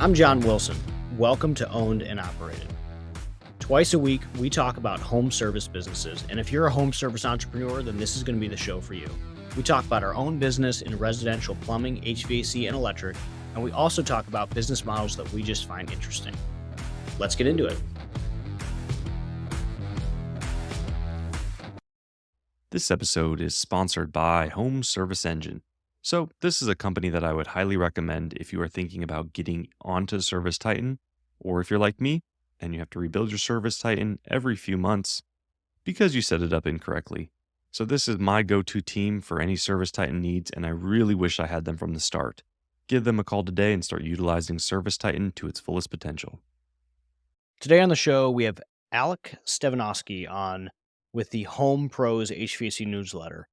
I'm John Wilson. Welcome to Owned and Operated. Twice a week, we talk about home service businesses, and if you're a home service entrepreneur, then this is going to be the show for you. We talk about our own business in residential plumbing, HVAC, and electric, and we also talk about business models that we just find interesting. Let's get into it. This episode is sponsored by Home Service Engine. So this is a company that I would highly recommend if you are thinking about getting onto Service Titan, or if you're like me and you have to rebuild your Service Titan every few months because you set it up incorrectly. So this is my go-to team for any Service Titan needs, and I really wish I had them from the start. Give them a call today and start utilizing Service Titan to its fullest potential. Today on the show, we have Alec Stevanovski on with the Home Pros HVAC newsletter.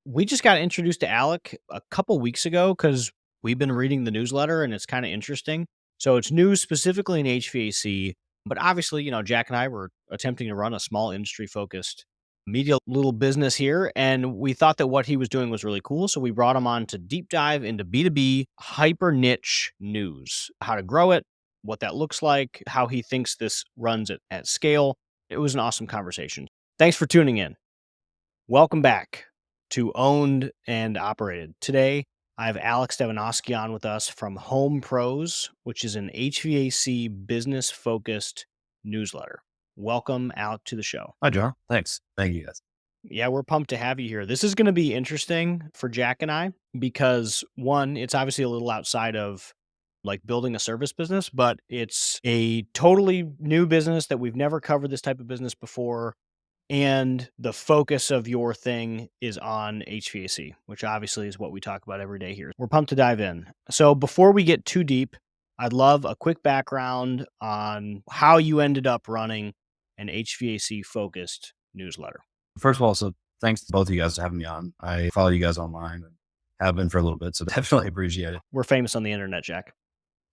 We just got introduced to Alec a couple weeks ago because we've been reading the newsletter and it's kind of interesting. So it's news specifically in HVAC, but obviously, Jack and I were attempting to run a small industry-focused media little business here, and we thought that what he was doing was really cool. So we brought him on to deep dive into B2B hyper niche news, how to grow it, what that looks like, how he thinks this runs at scale. It was an awesome conversation. Thanks for tuning in. Welcome back to Owned and Operated. Today, I have Alec Stevanovski on with us from Home Pros, which is an HVAC business-focused newsletter. Welcome out to the show. Hi, John. Thanks. Thank you, guys. Yeah, we're pumped to have you here. This is going to be interesting for Jack and I because, one, it's obviously a little outside of like building a service business, but it's a totally new business that we've never covered this type of business before. And the focus of your thing is on HVAC, which obviously is what we talk about every day here. We're pumped to dive in. So before we get too deep, I'd love a quick background on how you ended up running an HVAC-focused newsletter. First of all, so thanks to both of you guys for having me on. I follow you guys online and have been for a little bit, so definitely appreciate it. We're famous on the internet, Jack.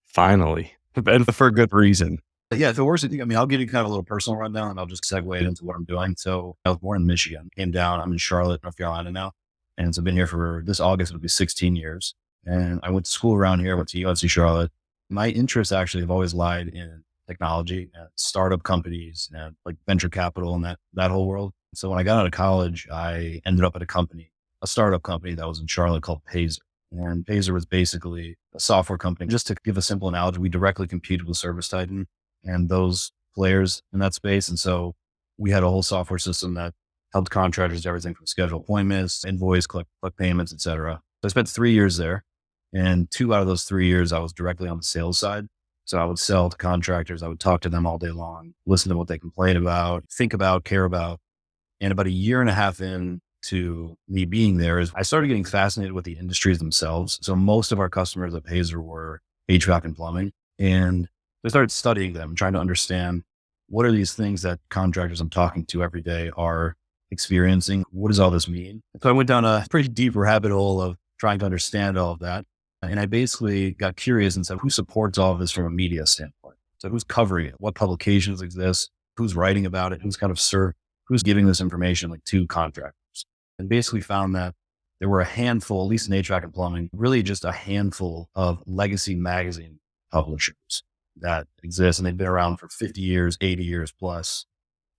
Finally, and for a good reason. Yeah, if it works, I'll give you kind of a little personal rundown and I'll just segue it into what I'm doing. So I was born in Michigan, came down. I'm in Charlotte, North Carolina now. And so I've been here for this August, it'll be 16 years. And I went to school around here, went to UNC Charlotte. My interests actually have always lied in technology and startup companies and like venture capital and that whole world. So when I got out of college, I ended up at a startup company that was in Charlotte called Payzer. And Payzer was basically a software company. Just to give a simple analogy, we directly competed with Service Titan and those players in that space. And so we had a whole software system that helped contractors do everything from schedule appointments, invoice, collect payments, et cetera. So I spent 3 years there, and 2 out of those 3 years, I was directly on the sales side. So I would sell to contractors. I would talk to them all day long, listen to what they complain about, think about, care about. And about a year and a half into me being there I started getting fascinated with the industries themselves. So most of our customers at Payzer were HVAC and plumbing. And I started studying them, trying to understand what are these things that contractors I'm talking to every day are experiencing? What does all this mean? So I went down a pretty deep rabbit hole of trying to understand all of that. And I basically got curious and said, who supports all of this from a media standpoint? So who's covering it? What publications exist? Who's writing about it? Who's giving this information like to contractors? And basically found that there were a handful, at least in HVAC and plumbing, really just a handful of legacy magazine publishers that exist. And they've been around for 50 years, 80 years plus.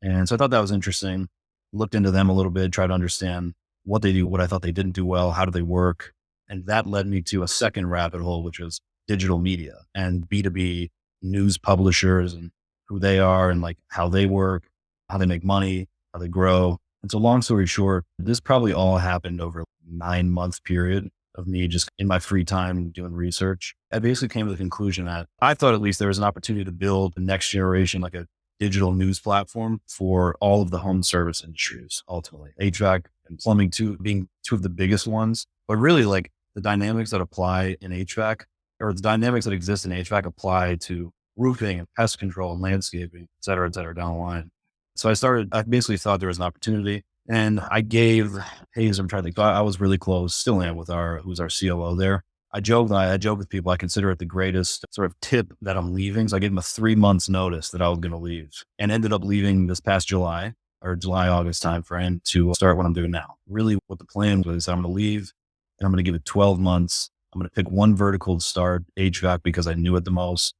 And so I thought that was interesting. Looked into them a little bit, tried to understand what they do, what I thought they didn't do well, how do they work? And that led me to a second rabbit hole, which was digital media and B2B news publishers and who they are and like how they work, how they make money, how they grow. And so long story short, this probably all happened over a 9-month period of me just in my free time doing research. I basically came to the conclusion that I thought at least there was an opportunity to build the next generation, like a digital news platform for all of the home service industries, ultimately. HVAC and plumbing being 2 of the biggest ones, but really like the dynamics that apply in HVAC or the dynamics that exist in HVAC apply to roofing and pest control and landscaping, et cetera, down the line. So I basically thought there was an opportunity. And I gave Hayes, I'm trying to think, I was really close, still am with who's our COO there. I joke with people, I consider it the greatest sort of tip that I'm leaving. So I gave him a 3 months notice that I was going to leave and ended up leaving this past July, August timeframe to start what I'm doing now. Really what the plan was, I'm going to leave and I'm going to give it 12 months. I'm going to pick one vertical to start, HVAC, because I knew it the most.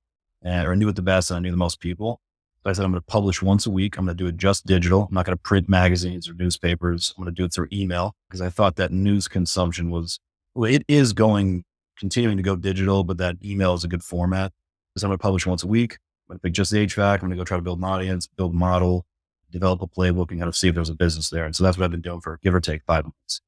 or I knew it the best and I knew the most people. So I said, I'm going to publish once a week. I'm going to do it just digital. I'm not going to print magazines or newspapers. I'm going to do it through email because I thought that news consumption it is continuing to go digital, but that email is a good format. So I'm going to publish once a week. I'm going to pick just the HVAC. I'm going to go try to build an audience, build a model, develop a playbook, and kind of see if there's a business there. And so that's what I've been doing for give or take 5 months.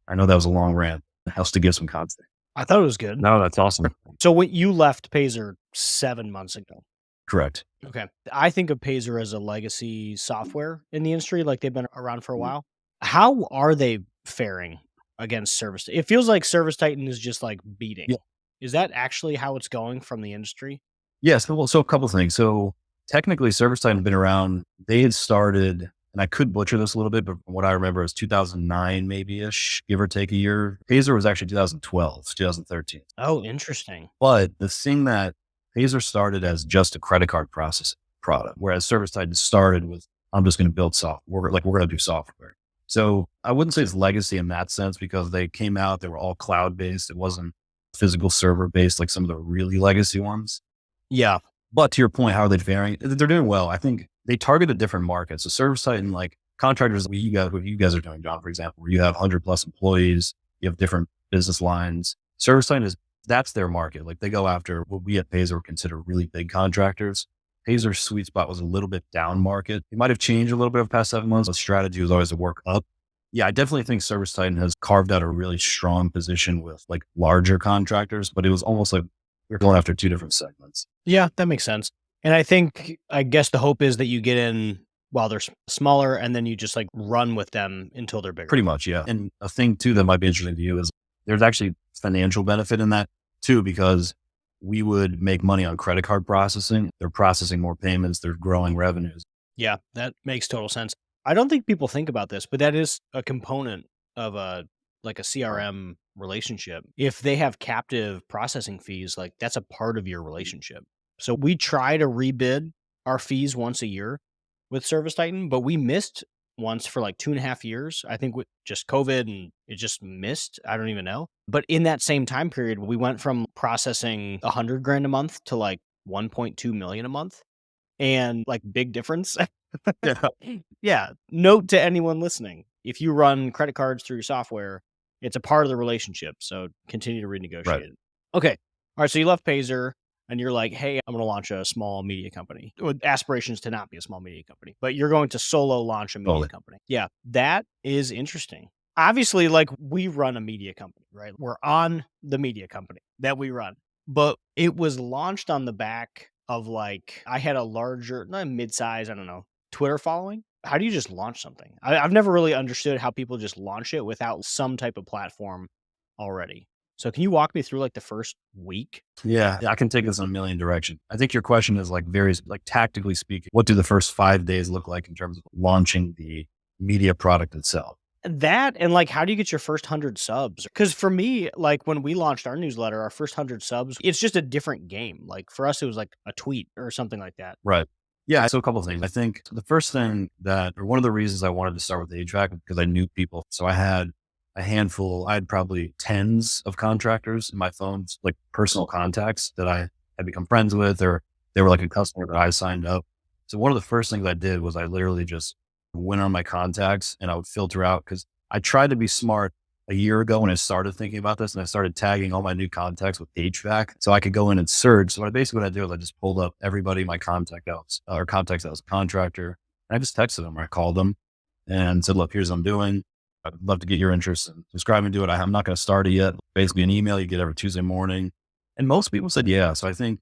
I know that was a long rant. It helps to give some context. I thought it was good. No, that's awesome. So when you left Payzer 7 months ago. Correct. Okay. I think of Payzer as a legacy software in the industry, like they've been around for a while. How are they faring against Service? It feels like Service Titan is just like beating. Yeah. Is that actually how it's going from the industry? Yes. So a couple of things. So technically ServiceTitan had been around. They had started, and I could butcher this a little bit, but from what I remember is 2009, maybe ish, give or take a year. Payzer was actually 2012, 2013. Oh, interesting. But the thing that Payzer started as just a credit card processing product, whereas ServiceTitan started with, I'm just going to build software. We're going to do software. So I wouldn't say it's legacy in that sense because they came out, they were all cloud based. It wasn't physical server based like some of the really legacy ones. Yeah. But to your point, how are they faring? They're doing well. I think they target a different market. So ServiceTitan, like contractors, what you guys are doing, John, for example, where you have 100+ employees, you have different business lines. ServiceTitan that's their market. Like they go after what we at Payzer would consider really big contractors. Payzer's sweet spot was a little bit down market. It might have changed a little bit over the past 7 months. The strategy was always to work up. Yeah, I definitely think ServiceTitan has carved out a really strong position with like larger contractors, but it was almost like we're going after two different segments. Yeah, that makes sense. And I guess the hope is that you get in while they're smaller and then you just like run with them until they're bigger. Pretty much, yeah. And a thing too that might be interesting to you is there's actually financial benefit in that too, because we would make money on credit card processing. They're processing more payments. They're growing revenues. Yeah, that makes total sense. I don't think people think about this, but that is a component of a CRM relationship. If they have captive processing fees, like that's a part of your relationship. So we try to rebid our fees once a year with ServiceTitan, but we missed once for like 2.5 years. I think with just COVID and it just missed. I don't even know. But in that same time period, we went from processing 100 grand a month to like 1.2 million a month. And like big difference. Yeah. Yeah. Note to anyone listening, if you run credit cards through your software, it's a part of the relationship. So continue to renegotiate Right. it. Okay. All right. So you left Payzer and you're like, hey, I'm going to launch a small media company with aspirations to not be a small media company, but you're going to solo launch a media Totally. company. Yeah. That is interesting. Obviously, like we run a media company, right? We're on the media company that we run, but it was launched on the back of like, I had a larger, not mid-size, I don't know, Twitter following. How do you just launch something? I've never really understood how people just launch it without some type of platform already. So can you walk me through like the first week? Yeah, I can take this in a million directions. I think your question is like tactically speaking, what do the first 5 days look like in terms of launching the media product itself? That and like, how do you get your first 100 subs? Because for me, like when we launched our newsletter, our first 100 subs, it's just a different game. Like for us, it was like a tweet or something like that. Right. Yeah. So a couple of things. I think the first thing or one of the reasons I wanted to start with HVAC because I knew people. So I had a handful, I had probably tens of contractors in my phone, like personal contacts that I had become friends with, or they were like a customer that I signed up. So one of the first things I did was I literally just went on my contacts and I would filter out because I tried to be smart a year ago when I started thinking about this and I started tagging all my new contacts with HVAC so I could go in and search. So what I did was I just pulled up everybody my contacts that was a contractor. And I just texted them or I called them and said, look, here's what I'm doing. I'd love to get your interest in subscribing to it. I'm not going to start it yet. Basically an email you get every Tuesday morning. And most people said, yeah. So I think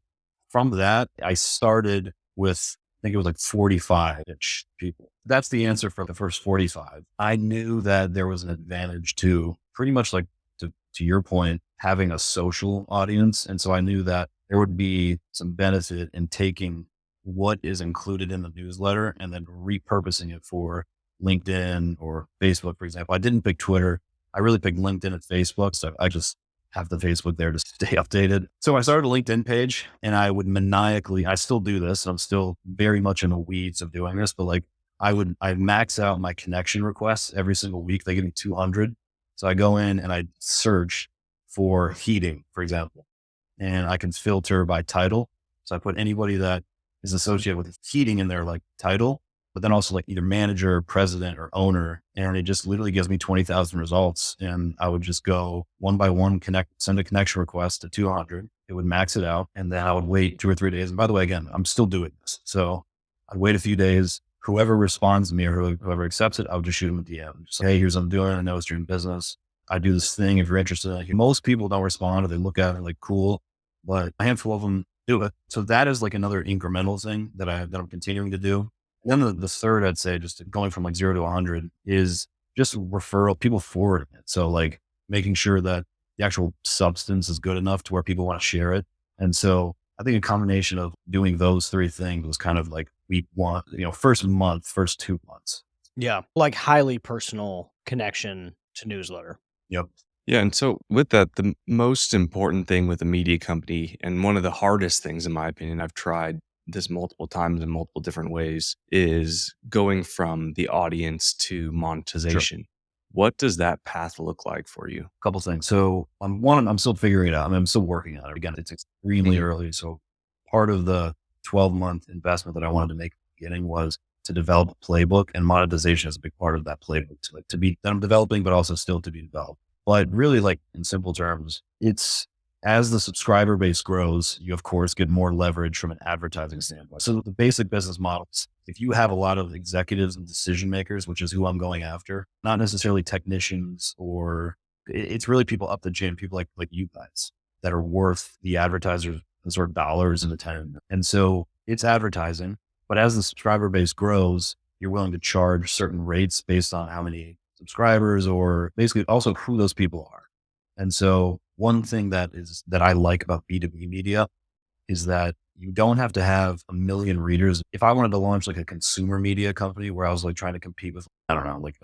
from that, I started with, I think it was like 45-ish people. That's the answer for the first 45. I knew that there was an advantage to pretty much like to your point, having a social audience. And so I knew that there would be some benefit in taking what is included in the newsletter and then repurposing it for LinkedIn or Facebook, for example. I didn't pick Twitter. I really picked LinkedIn and Facebook. So I just have the Facebook there to stay updated. So I started a LinkedIn page and I would I still do this and I'm still very much in the weeds of doing this, but like I max out my connection requests every single week. They give me 200. So I go in and I search for heating, for example, and I can filter by title. So I put anybody that is associated with heating in their like title, but then also like either manager, president, or owner. And it just literally gives me 20,000 results. And I would just go one by one, send a connection request to 200. It would max it out. And then I would wait 2 or 3 days. And by the way, again, I'm still doing this. So I'd wait a few days. Whoever responds to me or whoever accepts it, I would just shoot them a DM. Just like, hey, here's what I'm doing. I know it's your business. I do this thing. If you're interested, like, most people don't respond or they look at it like cool, but a handful of them do it. So that is like another incremental thing that I'm continuing to do. And then the third, I'd say, just going from like 0 to 100 is just referral, people forwarding it. So like making sure that the actual substance is good enough to where people want to share it. And so I think a combination of doing those three things was kind of like week one, first month, first 2 months. Yeah. Like highly personal connection to newsletter. Yep. Yeah. And so, with that, the most important thing with a media company, and one of the hardest things, in my opinion, I've tried this multiple times in multiple different ways, is going from the audience to monetization. What does that path look like for you? Couple things. So I'm still figuring it out. I mean, I'm still working on it. Again, it's extremely early. So part of the 12-month investment that I wanted to make at the beginning was to develop a playbook, and monetization is a big part of that playbook that I'm developing, but also still to be developed. But really, like in simple terms, it's as the subscriber base grows, you of course get more leverage from an advertising standpoint. So the basic business models, if you have a lot of executives and decision makers, which is who I'm going after, not necessarily technicians or it's really people up the chain, people like you guys that are worth the advertisers sort of dollars in the time. And so it's advertising, but as the subscriber base grows, you're willing to charge certain rates based on how many subscribers or basically also who those people are. And so one thing that I like about B2B media is that you don't have to have a million readers. If I wanted to launch like a consumer media company where I was like trying to compete with, I don't know, like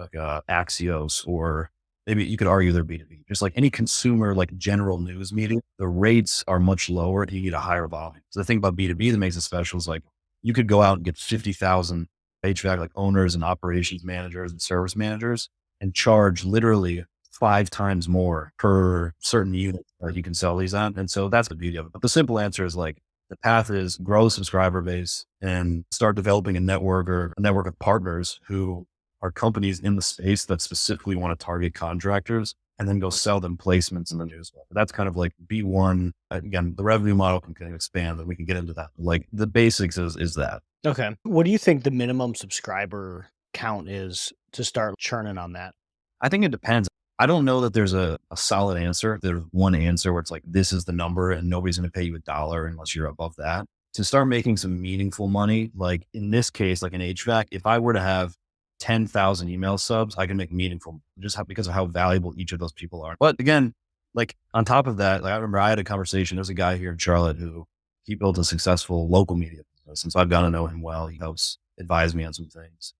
Axios, or maybe you could argue they're B2B, just like any consumer, like general news media, the rates are much lower and you need a higher volume. So the thing about B2B that makes it special is like you could go out and get 50,000 HVAC like owners and operations managers and service managers and charge literally 5 times more per certain unit that you can sell these on. And so that's the beauty of it. But the simple answer is like the path is grow a subscriber base and start developing a network or a network of partners who are companies in the space that specifically want to target contractors, and then go sell them placements in the newsletter. That's kind of like B1. Again, the revenue model can expand and we can get into that. Like the basics is that. Okay. What do you think the minimum subscriber count is to start churning on that? I think it depends. I don't know that there's a solid answer. There's one answer where it's like, this is the number and nobody's going to pay you $1 unless you're above that. To start making some meaningful money, like in this case, like an HVAC, if I were to have 10,000 email subs, I can make meaningful because of how valuable each of those people are. But again, like on top of that, like I remember I had a conversation. There's a guy here in Charlotte who he built a successful local media business. And so I've gotten to know him well. He helps advise me on some things.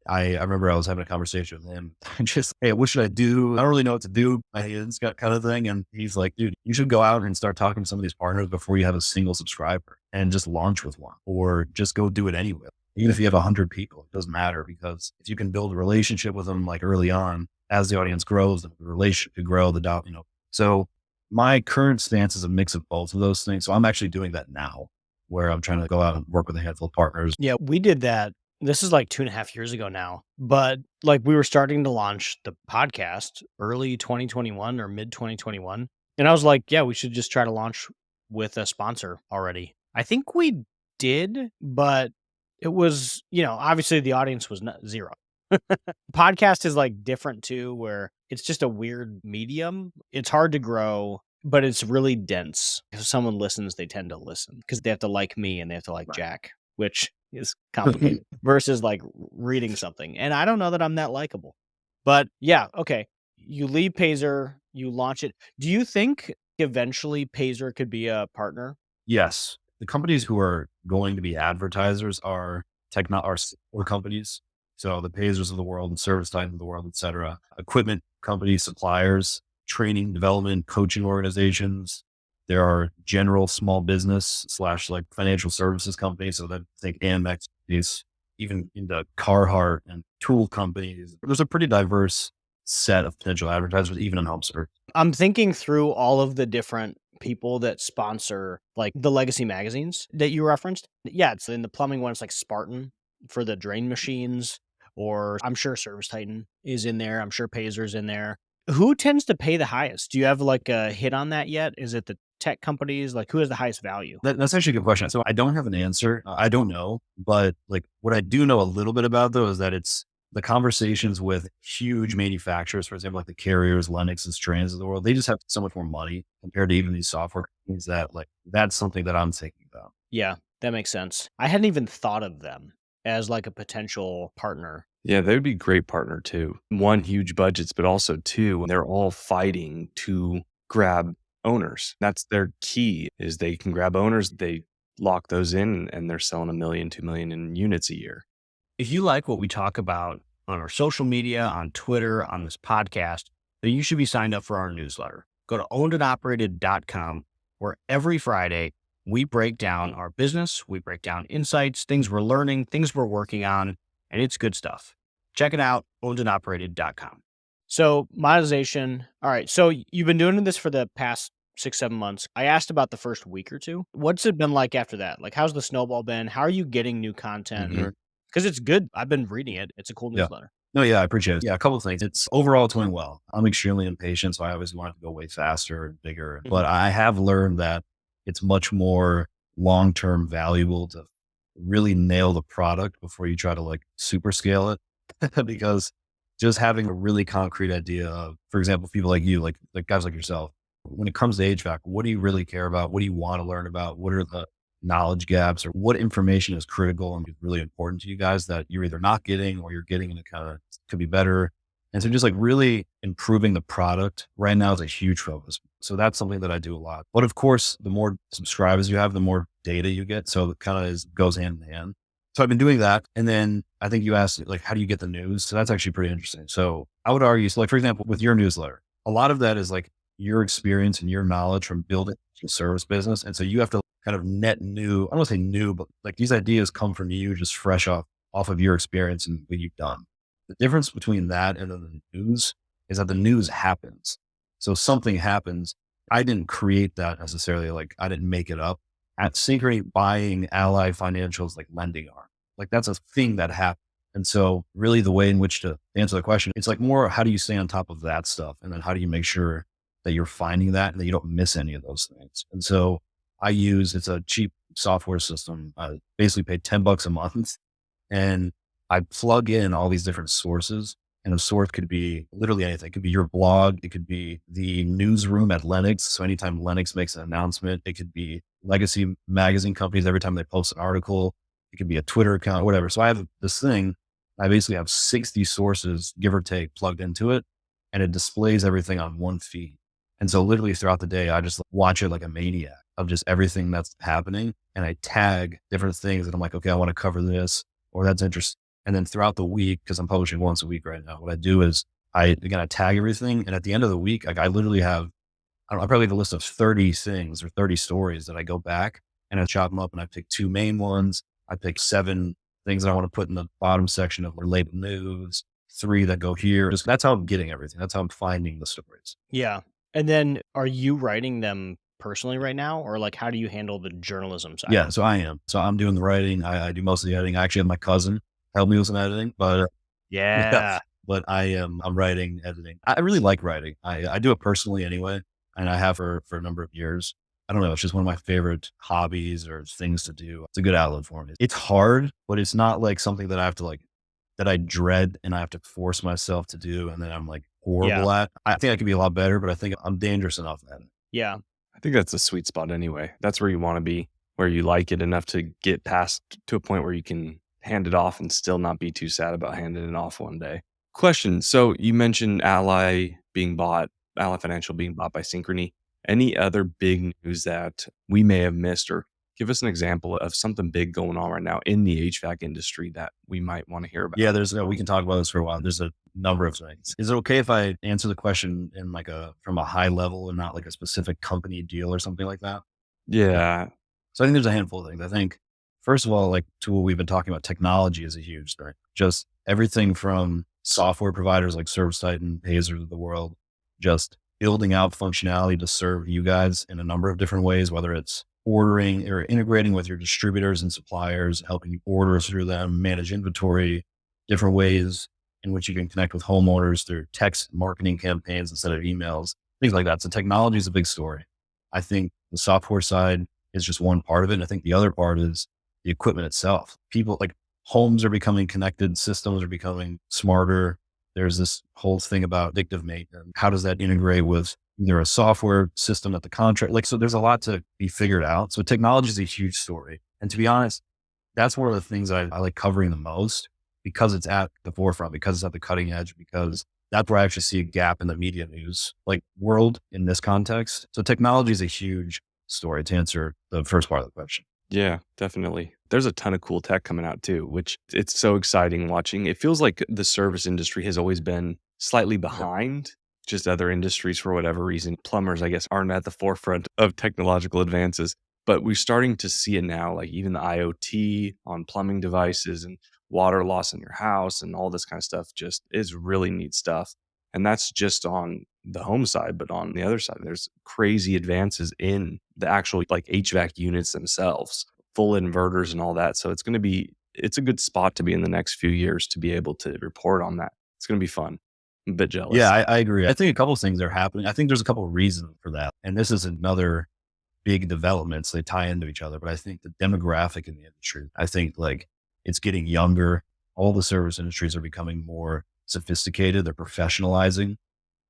I remember I was having a conversation with him. Just, hey, what should I do? I don't really know what to do. My hands got kind of thing. And he's like, dude, you should go out and start talking to some of these partners before you have a single subscriber and just launch with one, or just go do it anyway. Even if you have 100 people, it doesn't matter, because if you can build a relationship with them like early on, as the audience grows, the relationship could grow, So my current stance is a mix of both of those things. So I'm actually doing that now, where I'm trying to go out and work with a handful of partners. Yeah, we did that. This is like 2.5 years ago now, but like we were starting to launch the podcast early 2021 or mid 2021. And I was like, yeah, we should just try to launch with a sponsor already. I think we did, but it was, obviously the audience was not zero. Podcast is like different too, where it's just a weird medium. It's hard to grow, but it's really dense. If someone listens, they tend to listen because they have to like me and they have to like Right. Jack, which is complicated versus like reading something. And I don't know that I'm that likable, but yeah. Okay. You leave Payzer, you launch it. Do you think eventually Payzer could be a partner? Yes. The companies who are going to be advertisers are software companies. So the Pazers of the world and Service Titan of the world, et cetera. Equipment companies, suppliers, training, development, coaching organizations. There are general small business / like financial services companies. So that think Amex is even into Carhartt and tool companies. There's a pretty diverse set of potential advertisers, even in home search. I'm thinking through all of the different people that sponsor like the legacy magazines that you referenced. Yeah, it's in the plumbing one, it's like Spartan for the drain machines, or I'm sure Service Titan is in there. I'm sure Pazer's in there. Who tends to pay the highest? Do you have like a hit on that yet? Is it the tech companies? Like who has the highest value? That's actually a good question. So I don't have an answer. I don't know, but like what I do know a little bit about though is that it's the conversations with huge manufacturers, for example, like the Carriers, Lennox's, Trans of the world. They just have so much more money compared to even these software companies that like that's something that I'm thinking about. Yeah, that makes sense. I hadn't even thought of them as like a potential partner. Yeah, they would be a great partner too. One, huge budgets, but also two, they're all fighting to grab owners. That's their key is they can grab owners, they lock those in and they're selling 1 million, 2 million in units a year. If you like what we talk about on our social media, on Twitter, on this podcast, then you should be signed up for our newsletter. Go to ownedandoperated.com, where every Friday we break down our business, we break down insights, things we're learning, things we're working on, and it's good stuff. Check it out, ownedandoperated.com. So monetization. All right. So you've been doing this for the past 6, 7 months. I asked about the first week or two. What's it been like after that? Like, how's the snowball been? How are you getting new content? Mhm. Because it's good. I've been reading it. It's a cool Yeah. newsletter. No, yeah, I appreciate it. Yeah, a couple of things. It's overall it's going well. I'm extremely impatient, so I always want it to go way faster and bigger. But I have learned that it's much more long-term valuable to really nail the product before you try to like super scale it. Because just having a really concrete idea of, for example, people like you, like guys like yourself, when it comes to HVAC, what do you really care about? What do you want to learn about? What are the knowledge gaps or what information is critical and really important to you guys that you're either not getting or you're getting and it kind of could be better. And so just like really improving the product right now is a huge focus. So that's something that I do a lot. But of course, the more subscribers you have, the more data you get. So it kind of goes hand in hand. So I've been doing that. And then I think you asked like, how do you get the news? So that's actually pretty interesting. So I would argue, so like, for example, with your newsletter, a lot of that is like your experience and your knowledge from building a service business. And so you have to kind of net new, I don't want to say new, but like these ideas come from you just fresh off of your experience and what you've done. The difference between that and then the news is that the news happens. So something happens. I didn't create that necessarily. Like I didn't make it up. At Synchrony, buying Ally Financials like lending arm, like that's a thing that happened. And so really the way in which to answer the question, it's like more, how do you stay on top of that stuff? And then how do you make sure that you're finding that and that you don't miss any of those things? And so it's a cheap software system. I basically pay $10 a month and I plug in all these different sources, and a source could be literally anything. It could be your blog. It could be the newsroom at Lennox. So anytime Lennox makes an announcement, it could be legacy magazine companies. Every time they post an article, it could be a Twitter account, whatever. So I have this thing. I basically have 60 sources, give or take, plugged into it, and it displays everything on one feed. And so literally throughout the day, I just watch it like a maniac of just everything that's happening. And I tag different things and I'm like, okay, I want to cover this or that's interesting. And then throughout the week, because I'm publishing once a week right now, what I do is I tag everything. And at the end of the week, like I literally have, I probably have a list of 30 things or 30 stories that I go back and I chop them up and I pick 2 main ones. I pick 7 things that I want to put in the bottom section of related news, 3 that go here. That's how I'm getting everything. That's how I'm finding the stories. Yeah. And then are you writing them personally right now? Or like, how do you handle the journalism side? Yeah, so I am. So I'm doing the writing. I do most of the editing. I actually have my cousin help me with some editing, but but I'm writing, editing. I really like writing. I do it personally anyway, and I have for a number of years. I don't know. It's just one of my favorite hobbies or things to do. It's a good outlet for me. It's hard, but it's not like something that I have to like, that I dread and I have to force myself to do. And then I'm like horrible at. I think I could be a lot better, but I think I'm dangerous enough at it. Yeah. I think that's a sweet spot anyway. That's where you want to be, where you like it enough to get past to a point where you can hand it off and still not be too sad about handing it off one day. Question. So you mentioned Ally Financial being bought by Synchrony. Any other big news that we may have missed, or give us an example of something big going on right now in the HVAC industry that we might want to hear about? Yeah, we can talk about this for a while. There's a number of things. Is it okay if I answer the question in like from a high level and not like a specific company deal or something like that? Yeah. So I think there's a handful of things. I think, first of all, like to what we've been talking about, technology is a huge thing. Just everything from software providers like Service Titan, Pazer of the world, just building out functionality to serve you guys in a number of different ways, whether it's ordering or integrating with your distributors and suppliers, helping you order through them, manage inventory, different ways in which you can connect with homeowners through text marketing campaigns instead of emails, things like that. So technology is a big story. I think the software side is just one part of it. And I think the other part is the equipment itself. People like homes are becoming connected, systems are becoming smarter. There's this whole thing about predictive maintenance. How does that integrate with either a software system that the contract, so there's a lot to be figured out. So technology is a huge story. And to be honest, that's one of the things I like covering the most because it's at the forefront, because it's at the cutting edge, because that's where I actually see a gap in the media news, like world in this context. So technology is a huge story to answer the first part of the question. Yeah, definitely. There's a ton of cool tech coming out too, which it's so exciting watching. It feels like the service industry has always been slightly behind just other industries for whatever reason. Plumbers, I guess, aren't at the forefront of technological advances, but we're starting to see it now, like even the IoT on plumbing devices and water loss in your house and all this kind of stuff just is really neat stuff. And that's just on the home side, but on the other side, there's crazy advances in the actual like HVAC units themselves, full inverters and all that. So it's a good spot to be in the next few years to be able to report on that. It's going to be fun. I'm a bit jealous. Yeah, I agree. I think a couple of things are happening. I think there's a couple of reasons for that. And this is another big development. So they tie into each other. But I think the demographic in the industry, I think like it's getting younger. All the service industries are becoming more sophisticated. They're professionalizing.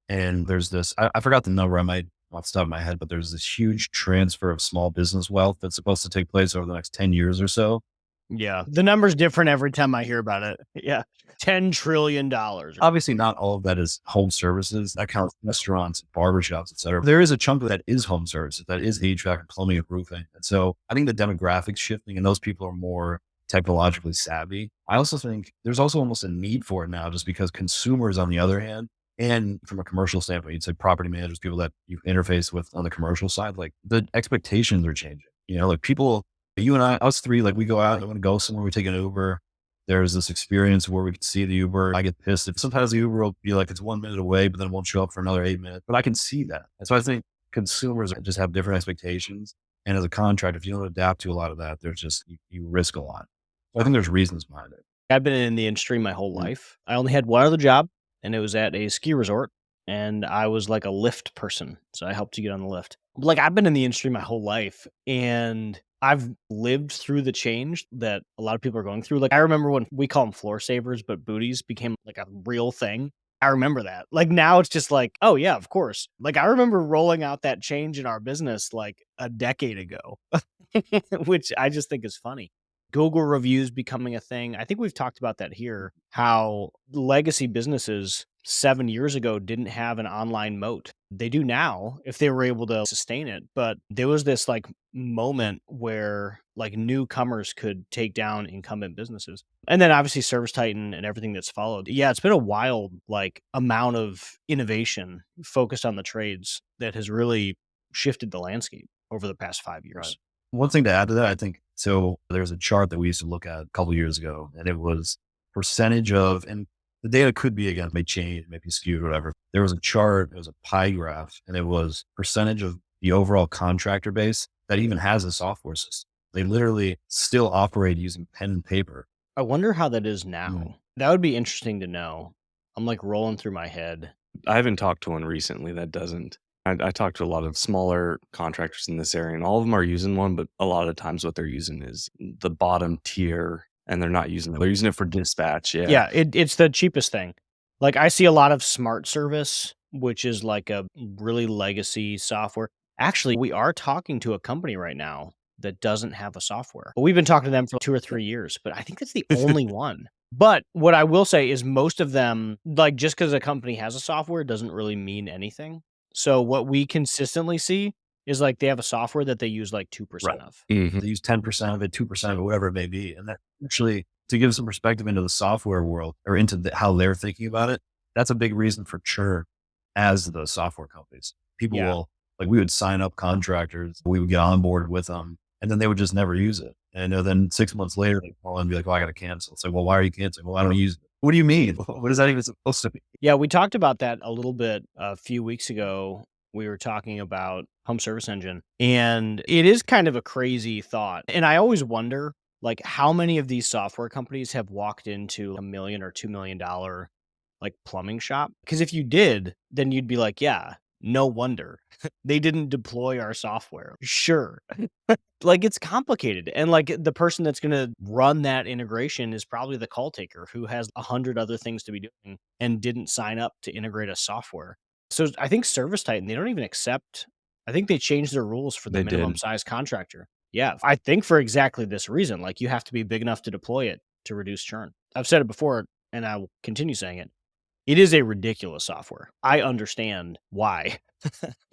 And there's this, I forgot the number, I might off the top of my head, but there's this huge transfer of small business wealth that's supposed to take place over the next 10 years or so. Yeah. The number's different every time I hear about it. Yeah. $10 trillion. Obviously, not all of that is home services. That counts restaurants, barbershops, et cetera. There is a chunk of that is home services, that is HVAC and plumbing and roofing. And so I think the demographics shifting and those people are more technologically savvy. I also think there's also almost a need for it now just because consumers on the other hand, and from a commercial standpoint, you'd say property managers, people that you interface with on the commercial side, like the expectations are changing. Like people, you and I, us three, like we go out, I want to go somewhere, we take an Uber. There's this experience where we can see the Uber. I get pissed if sometimes the Uber will be like, it's 1 minute away, but then it won't show up for another 8 minutes. But I can see that. And so I think consumers just have different expectations. And as a contractor, if you don't adapt to a lot of that, there's just, you risk a lot. So I think there's reasons behind it. I've been in the industry my whole life. I only had one other job, and it was at a ski resort. And I was like a lift person. So I helped you get on the lift. Like I've been in the industry my whole life, and I've lived through the change that a lot of people are going through. Like I remember when we call them floor savers, but booties became like a real thing. I remember that. Like now it's just like, oh yeah, of course. Like I remember rolling out that change in our business like a decade ago, which I just think is funny. Google reviews becoming a thing. I think we've talked about that here, how legacy businesses 7 years ago didn't have an online moat. They do now if they were able to sustain it. But there was this like moment where like newcomers could take down incumbent businesses. And then obviously Service Titan and everything that's followed. Yeah, it's been a wild like amount of innovation focused on the trades that has really shifted the landscape over the past 5 years. Right. One thing to add to that, I think, so there's a chart that we used to look at a couple of years ago, and it was percentage of, and the data could be, again, may change, may be skewed, whatever. There was a chart, it was a pie graph, and it was percentage of the overall contractor base that even has a software system. They literally still operate using pen and paper. I wonder how that is now. That would be interesting to know. I'm like rolling through my head. I haven't talked to one recently that doesn't. I talked to a lot of smaller contractors in this area, and all of them are using one, but a lot of the times what they're using is the bottom tier, and they're not using it. They're using it for dispatch. Yeah. Yeah, it's the cheapest thing. Like I see a lot of Smart Service, which is like a really legacy software. Actually, we are talking to a company right now that doesn't have a software. But we've been talking to them for 2 or 3 years, but I think that's the only one. But what I will say is most of them, like just because a company has a software doesn't really mean anything. So what we consistently see is like they have a software that they use like 2% Right. of. Mhm. They use 10% of it, 2% of it, whatever it may be. And that actually, to give some perspective into the software world or into how they're thinking about it, that's a big reason for churn as the software companies. People Yeah. will, like we would sign up contractors, we would get on board with them, and then they would just never use it. And then 6 months later, they call and be like, "Oh, I got to cancel." It's like, "Well, why are you canceling?" "Well, I don't use it." What do you mean? What is that even supposed to be? Yeah, we talked about that a little bit a few weeks ago. We were talking about Home Service Engine, and it is kind of a crazy thought. And I always wonder, like, how many of these software companies have walked into a million or $2 million like plumbing shop? Because if you did, then you'd be like, yeah, no wonder they didn't deploy our software. Sure. Like, it's complicated, and, like, the person that's gonna run that integration is probably the call taker who has 100 other things to be doing and didn't sign up to integrate a software. So, I think ServiceTitan, they don't even accept. I think they changed their rules for the They minimum did. size contractor. Yeah, I think for exactly this reason, like, you have to be big enough to deploy it to reduce churn. I've said it before, and I will continue saying it. It is a ridiculous software. I understand why.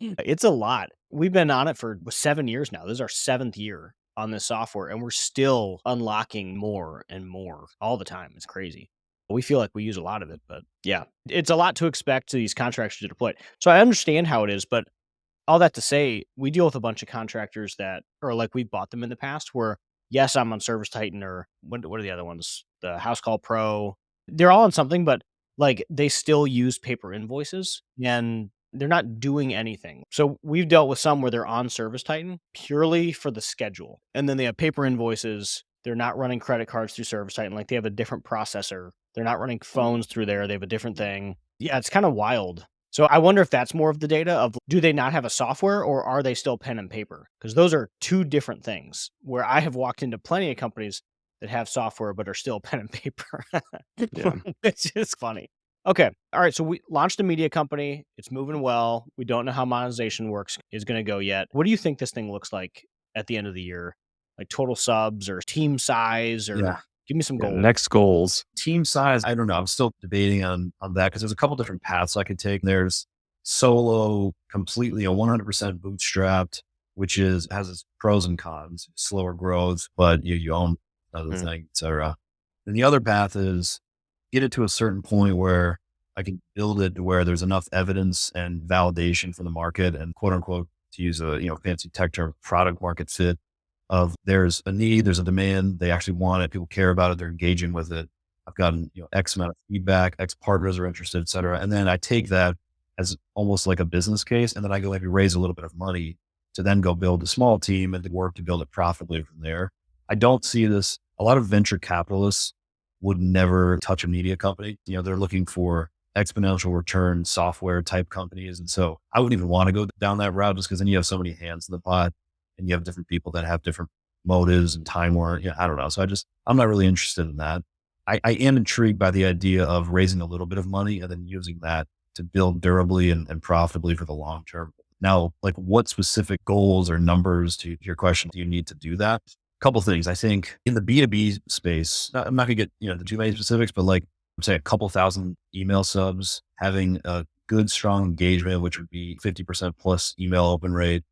It's a lot. We've been on it for 7 years now. This is our 7th year on this software, and we're still unlocking more and more all the time. It's crazy. We feel like we use a lot of it, but yeah, it's a lot to expect to these contractors to deploy it. So I understand how it is, but all that to say, we deal with a bunch of contractors that or like we've bought them in the past where, yes, I'm on Service Titan or what are the other ones? The House Call Pro. They're all on something, but like they still use paper invoices and they're not doing anything. So we've dealt with some where they're on Service Titan purely for the schedule. And then they have paper invoices. They're not running credit cards through Service Titan. Like they have a different processor. They're not running phones through there. They have a different thing. Yeah, it's kind of wild. So I wonder if that's more of the data of do they not have a software or are they still pen and paper? Because those are two different things where I have walked into plenty of companies that have software but are still pen and paper. Yeah. It's just funny. Okay. All right. So we launched a media company. It's moving well. We don't know how monetization works is going to go yet. What do you think this thing looks like at the end of the year? Like total subs or team size or Yeah. give me some Yeah, goals. next goals. Team size, I don't know. I'm still debating on that because there's a couple different paths I could take. There's solo, completely a 100% bootstrapped, which has its pros and cons, slower growth, but you own other Mm. things, et cetera. And the other path is get it to a certain point where I can build it to where there's enough evidence and validation for the market and quote unquote, to use a fancy tech term, product market fit of there's a need, there's a demand, they actually want it, people care about it, they're engaging with it. I've gotten X amount of feedback, X partners are interested, et cetera. And then I take that as almost like a business case, and then I go maybe raise a little bit of money to then go build a small team and to work to build it profitably from there. I don't see this. A lot of venture capitalists would never touch a media company. They're looking for exponential return software type companies. And so I wouldn't even want to go down that route just because then you have so many hands in the pot and you have different people that have different motives and time work. I don't know. So I'm not really interested in that. I am intrigued by the idea of raising a little bit of money and then using that to build durably and profitably for the long term. Now, like what specific goals or numbers to your question do you need to do that? A couple things. I think in the B2B space, I'm not gonna get, into too many specifics, but like say a couple thousand email subs, having a good, strong engagement, which would be 50% plus email open rate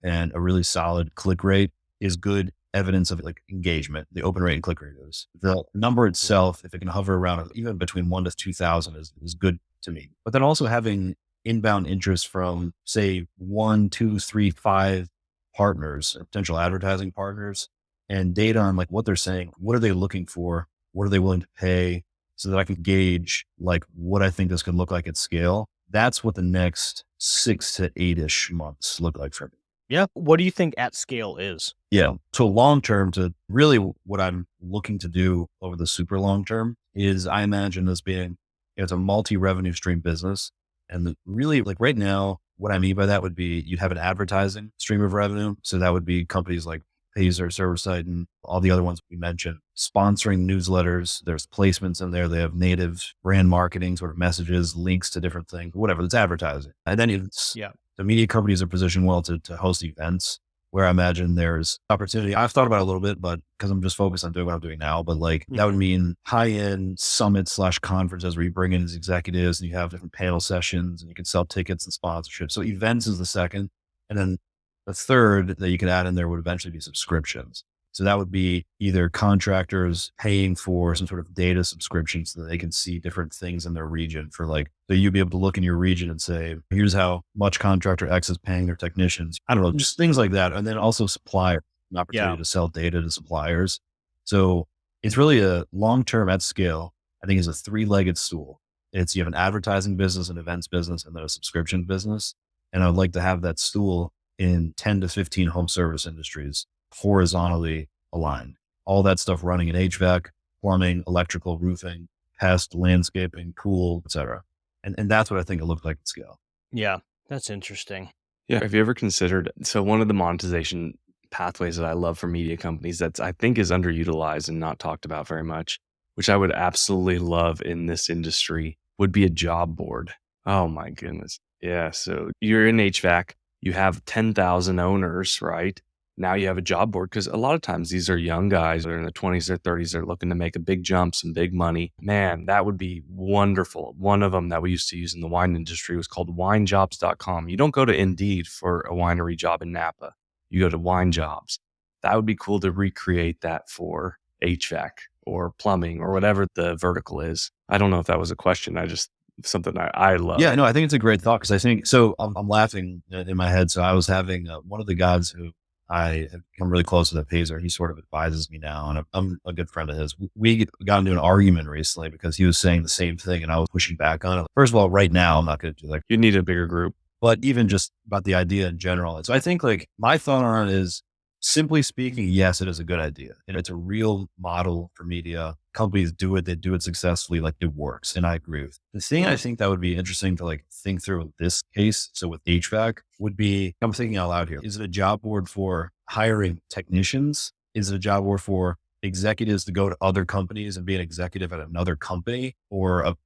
and a really solid click rate is good evidence of like engagement. The open rate and click rate is the number itself. If it can hover around even between 1 to 2,000 is good to me. But then also having inbound interest from say 1, 2, 3, 5 partners, or potential advertising partners and data on like what they're saying, what are they looking for? What are they willing to pay so that I can gauge like what I think this could look like at scale. That's what the next 6 to 8-ish months look like for me. Yeah. What do you think at scale is? Yeah. So long term to really what I'm looking to do over the super long term is I imagine this being, it's a multi-revenue stream business. And really like right now, what I mean by that would be you'd have an advertising stream of revenue. So that would be companies like Pazer, ServiceSite, and all the other ones we mentioned, sponsoring newsletters. There's placements in there. They have native brand marketing sort of messages, links to different things, whatever. It's advertising. And then it's Yeah. the media companies are positioned well to host events where I imagine there's opportunity. I've thought about it a little bit, but because I'm just focused on doing what I'm doing now, but like that would mean high-end summit/conferences where you bring in these executives and you have different panel sessions and you can sell tickets and sponsorships. So events is the second. And then the third that you could add in there would eventually be subscriptions. So that would be either contractors paying for some sort of data subscription so that they can see different things in their region for like, so you'd be able to look in your region and say, here's how much contractor X is paying their technicians. I don't know, just things like that. And then also suppliers. an Yeah. opportunity to sell data to suppliers. So it's really a long-term at scale. I think is a three-legged stool. It's you have an advertising business, an events business, and then a subscription business. And I would like to have that stool in 10 to 15 home service industries, horizontally aligned. All that stuff running in HVAC, plumbing, electrical, roofing, pest, landscaping, pool, etc. And that's what I think it looked like at scale. Yeah. That's interesting. Yeah. Have you ever considered? So, one of the monetization pathways that I love for media companies that's I think is underutilized and not talked about very much, which I would absolutely love in this industry, would be a job board. Oh my goodness. Yeah. So, you're in HVAC, you have 10,000 owners, right? Now you have a job board because a lot of times these are young guys, they're in their 20s or 30s, they're looking to make a big jump, some big money. Man, that would be wonderful. One of them that we used to use in the wine industry was called winejobs.com. You don't go to Indeed for a winery job in Napa, you go to Wine Jobs. That would be cool to recreate that for HVAC or plumbing or whatever the vertical is. I don't know if that was a question. I just, something I love. Yeah, no, I think it's a great thought because I think so. I'm laughing in my head. So I was having one of the guys who I have become really close with at Pazer. He sort of advises me now, and I'm a good friend of his. We got into an argument recently because he was saying the same thing, and I was pushing back on it. First of all, right now I'm not going to do that, You need a bigger group. but even just about the idea in general. And so I think like my thought on it is simply speaking, yes, it is a good idea. And it's a real model for media. Companies do it, they do it successfully, like it works. And I agree with the thing I think that would be interesting to like think through in this case. So with HVAC would be, I'm thinking out loud here. Is it a job board for hiring technicians? Is it a job board for executives to go to other companies and be an executive at another company or a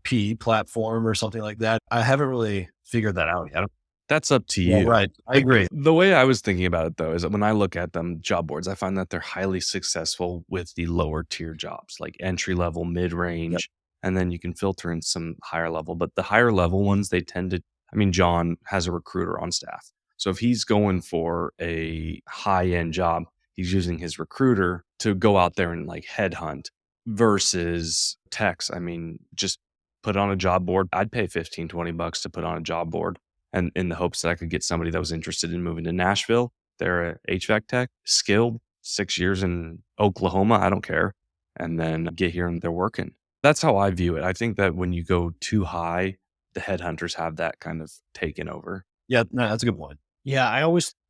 PE platform or something like that? I haven't really figured that out yet. That's up to Yeah, you. right. I agree. The way I was thinking about it, though, is that when I look at them job boards, I find that they're highly successful with the lower tier jobs, like entry level, mid range, and then you can filter in some higher level. But the higher level ones, they tend to, I mean, John has a recruiter on staff. So if he's going for a high end job, he's using his recruiter to go out there and like headhunt versus techs. I mean, just put on a job board. I'd pay 15, $20 to put on a job board, and in the hopes that I could get somebody that was interested in moving to Nashville. They're a HVAC tech, skilled, 6 years in Oklahoma, I don't care, and then get here and they're working. That's how I view it. I think that when you go too high, the headhunters have that kind of taken over. Yeah, no, that's a good point. Yeah,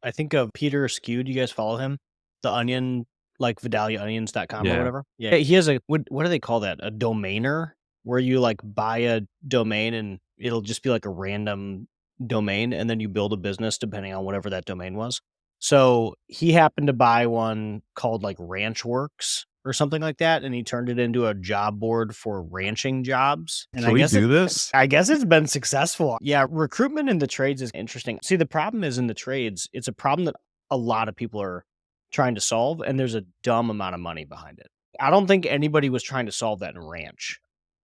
I think of Peter Skew. Do you guys follow him? The Onion, like VidaliaOnions.com or Yeah. whatever. Yeah, he has a what do they call that? A domainer, where you like buy a domain and it'll just be like a random domain, and then you build a business depending on whatever that domain was. So he happened to buy one called like Ranchworks or something like that, and he turned it into a job board for ranching jobs. And Can we do this? I guess it's been successful. Yeah, recruitment in the trades is interesting. See, the problem is in the trades, it's a problem that a lot of people are trying to solve, and there's a dumb amount of money behind it. I don't think anybody was trying to solve that in ranch.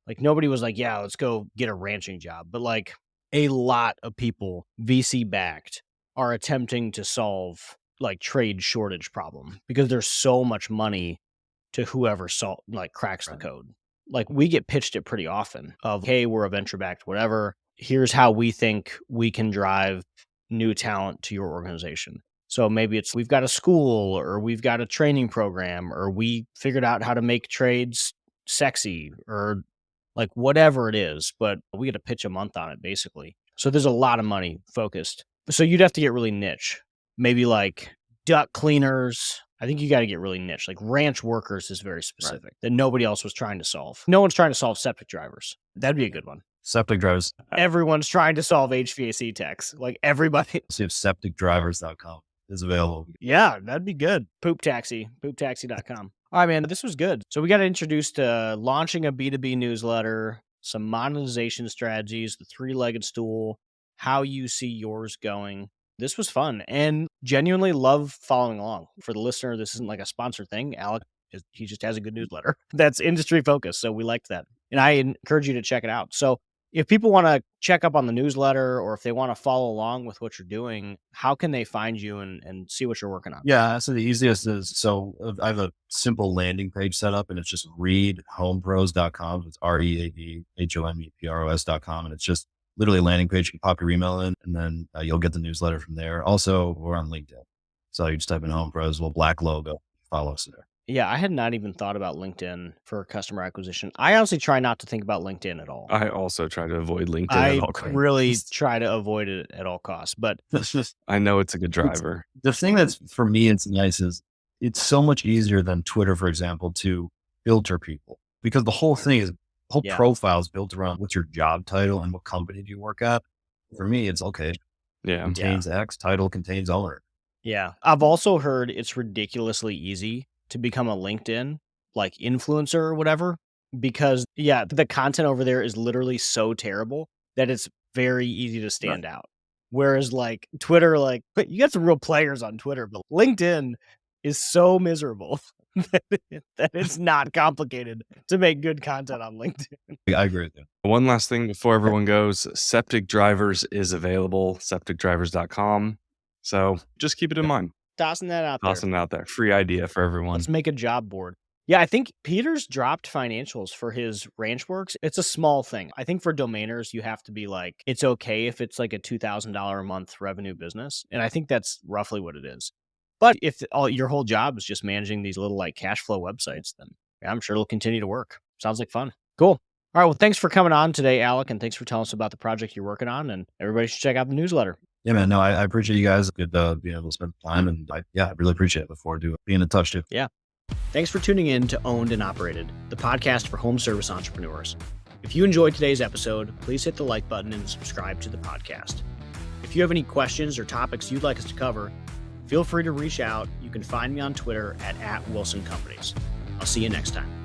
Like nobody was like, yeah, let's go get a ranching job. But like a lot of people, VC backed, are attempting to solve like trade shortage problem because there's so much money to whoever cracks the Right. code. Like we get pitched it pretty often of, hey, we're a venture backed, whatever. Here's how we think we can drive new talent to your organization. So maybe it's we've got a school or we've got a training program or we figured out how to make trades sexy or like whatever it is, but we get a pitch a month on it basically. So there's a lot of money focused. So you'd have to get really niche. Maybe like duct cleaners. I think you got to get really niche. Like ranch workers is very specific that nobody else was trying to solve. No one's trying to solve septic drivers. That'd be a good one. Septic drivers. Everyone's trying to solve HVAC techs. Like everybody. See if septicdrivers.com is available. Yeah, that'd be good. Pooptaxi.com. All right, man, this was good. So we got introduced to launching a B2B newsletter, some monetization strategies, the three-legged stool, how you see yours going. This was fun and genuinely love following along. For the listener, this isn't like a sponsored thing. Alec, he just has a good newsletter that's industry focused. So we liked that. And I encourage you to check it out. So if people want to check up on the newsletter or if they want to follow along with what you're doing, how can they find you and see what you're working on? Yeah. So the easiest is, I have a simple landing page set up and it's just readhomepros.com. It's READHOMEPROS.com. And it's just literally a landing page. You can pop your email in and then you'll get the newsletter from there. Also, we're on LinkedIn. So you just type in Home Pros, little black logo, follow us there. Yeah, I had not even thought about LinkedIn for customer acquisition. I honestly try not to think about LinkedIn at all. I also try to avoid LinkedIn I at all costs. really try to avoid it at all costs. But That's just I know it's a good driver. the thing that's for me, it's nice is it's so much easier than Twitter, for example, to filter people because the whole thing is whole Yeah. profile is built around what's your job title and what company do you work at. For me, it's okay. Yeah. Contains X, title contains owner. yeah, I've also heard it's ridiculously easy to become a LinkedIn like influencer or whatever because the content over there is literally so terrible that it's very easy to stand out. Whereas like Twitter, like you got some real players on Twitter, but LinkedIn is so miserable that it's not complicated to make good content on LinkedIn. I agree with you. One last thing before everyone goes, Septic Drivers is available, septicdrivers.com. So just keep it in mind. Tossing that out there. Tossing it out there. Free idea for everyone. Let's make a job board. Yeah, I think Peter's dropped financials for his RanchWorks. It's a small thing. I think for domainers, you have to be like, it's okay if it's like a $2,000 a month revenue business. And I think that's roughly what it is. But if your whole job is just managing these little like cash flow websites, then I'm sure it'll continue to work. Sounds like fun. Cool. All right. Well, thanks for coming on today, Alec. And thanks for telling us about the project you're working on. And everybody should check out the newsletter. Yeah, man. No, I appreciate you guys. Good being able to spend time. And I really appreciate it. Look forward to being in touch too. Yeah. Thanks for tuning in to Owned and Operated, the podcast for home service entrepreneurs. If you enjoyed today's episode, please hit the like button and subscribe to the podcast. If you have any questions or topics you'd like us to cover, feel free to reach out. You can find me on Twitter at @WilsonCompanies. I'll see you next time.